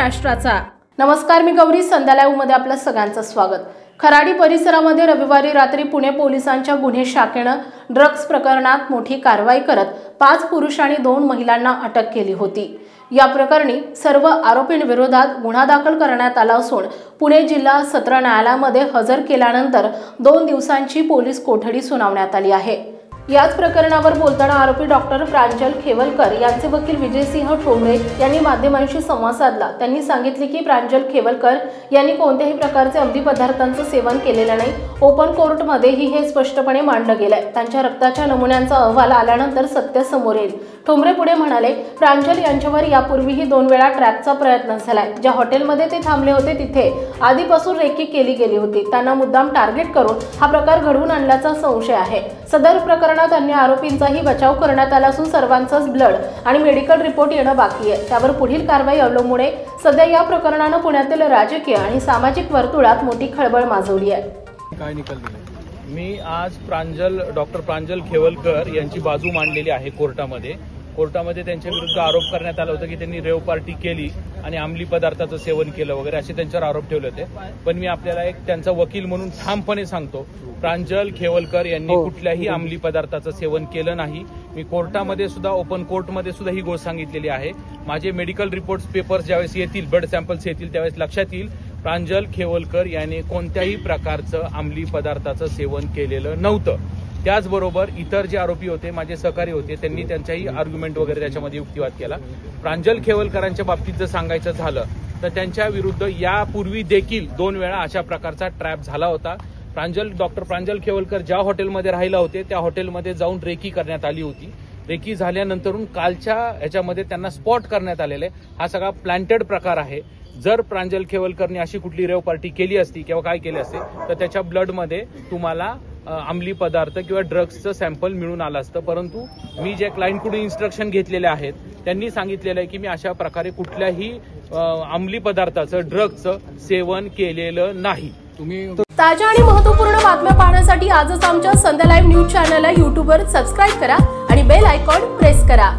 महाराष्ट्राचा। नमस्कार, मी गौरी, संध्या लाईव्ह मध्ये आपलं सगळ्यांचं स्वागत। खराडी परिसरामध्ये रविवारी रात्री पुणे पोलिसांच्या गुन्हे शाखेनं ड्रग्ज प्रकरणात मोठी कारवाई करत 5 पुरुष आणि 2 महिलांना अटक केली होती। या प्रकरणी सर्व आरोपींविरोधात गुन्हा दाखल करण्यात आला असून पुणे जिल्हा सत्र न्यायालयामध्ये हजर केल्यानंतर 2 दिवसांची पोलीस कोठडी सुनावण्यात आली आहे। याच प्रकरणावर बोलताना आरोपी डॉक्टर प्रांजल खेवलकर यांचे वकील विजयसिंह ठोंबरे यांनी माध्यमांशी संवाद साधला। त्यांनी सांगितले की प्रांजल खेवलकर यांनी कोणत्याही प्रकारचे अंमली पदार्थांचे सेवन केलेले नाही। ओपन कोर्टमध्येही हे स्पष्टपणे मांडलं गेलंय। त्यांच्या रक्ताच्या नमुन्यांचा अहवाल आल्यानंतर सत्य समोर येईल। ठोंबरे पुढे म्हणाले, प्रांजल यांच्यावर यापूर्वीही 2 वेळा ट्रॅपचा प्रयत्न झालाय। ज्या हॉटेलमध्ये ते थांबले होते तिथे आधीपासून रेकी केली गेली होती। त्यांना मुद्दाम टार्गेट करून हा प्रकार घडवून आणल्याचा संशय आहे। सदर प्रकरणात अन्य आरोपींचाही बचाव करण्यात आला असून सर्वांचाच ब्लड आणि मेडिकल रिपोर्ट येणं बाकी आहे। त्यावर पुढील कारवाई अवलंबून आहे। सध्या या प्रकरणानं पुण्यातील राजकीय आणि सामाजिक वर्तुळात मोठी खळबळ माजवली आहे। काय निकाल दिला? मी आज डॉक्टर प्रांजल खेवलकर यांची बाजू मांडलेली आहे कोर्टामध्ये। त्यांच्या विरुद्ध आरोप करण्यात आला होता की त्यांनी रेव पार्टी केली आणि अंमली पदार्थाचं सेवन केलं वगैरे असे त्यांच्यावर आरोप ठेवले होते। पण मी आपल्याला एक त्यांचा वकील म्हणून ठामपणे सांगतो, प्रांजल खेवलकर यांनी कुठल्याही अंमली पदार्थाचं सेवन केलं नाही। मी कोर्टामध्ये सुद्धा, ओपन कोर्टमध्ये सुद्धा ही गोष्ट सांगितलेली आहे। माझे मेडिकल रिपोर्ट्स पेपर्स ज्यावेळेस येतील, ब्लड सॅम्पल्स येतील, त्यावेळेस लक्षात येईल प्रांजल खेवलकर यांनी कोणत्याही प्रकारचं अंमली पदार्थाचं सेवन केलेलं नव्हतं। त्याचबरोबर इतर जे आरोपी होते, माझे सहकारी होते, त्यांनी त्यांच्याही आर्ग्युमेंट वगैरे त्याच्यामध्ये युक्तिवाद केला। प्रांजल खेवलकरांच्या बाबतीत जर सांगायचं झालं तर त्यांच्या विरुद्ध यापूर्वी देखील 2 वेळा अशा प्रकारचा ट्रॅप झाला होता। डॉक्टर प्रांजल खेवलकर ज्या हॉटेलमध्ये राहिला होते त्या हॉटेलमध्ये जाऊन रेकी करण्यात आली होती। रेकी झाल्यानंतरून कालच्या ह्याच्यामध्ये त्यांना स्पॉट करण्यात आलेले। हा सगळा प्लॅन्टेड प्रकार आहे। जर प्रांजल खेवलकरने अशी कुठली रेव पार्टी केली असती किंवा काय केले असते तर त्याच्या ब्लडमध्ये तुम्हाला अंमली पदार्थ किंवा ड्रग्सचं सॅम्पल मिळून आलं असतं। परंतु मी जे क्लायंटकडून इन्स्ट्रक्शन घेतलेले आहेत त्यांनी सांगितलेलं आहे की मी अशा प्रकारे कुठल्याही अंमली पदार्थाचं, ड्रग्सचं सेवन केलेलं नाही। ताज्या आणि महत्त्वपूर्ण बातम्या पाहण्यासाठी आजच आमच्या संध्या लाईव्ह न्यूज चॅनलला YouTubeवर सबस्क्राईब करा आणि बेल आयकॉन प्रेस करा।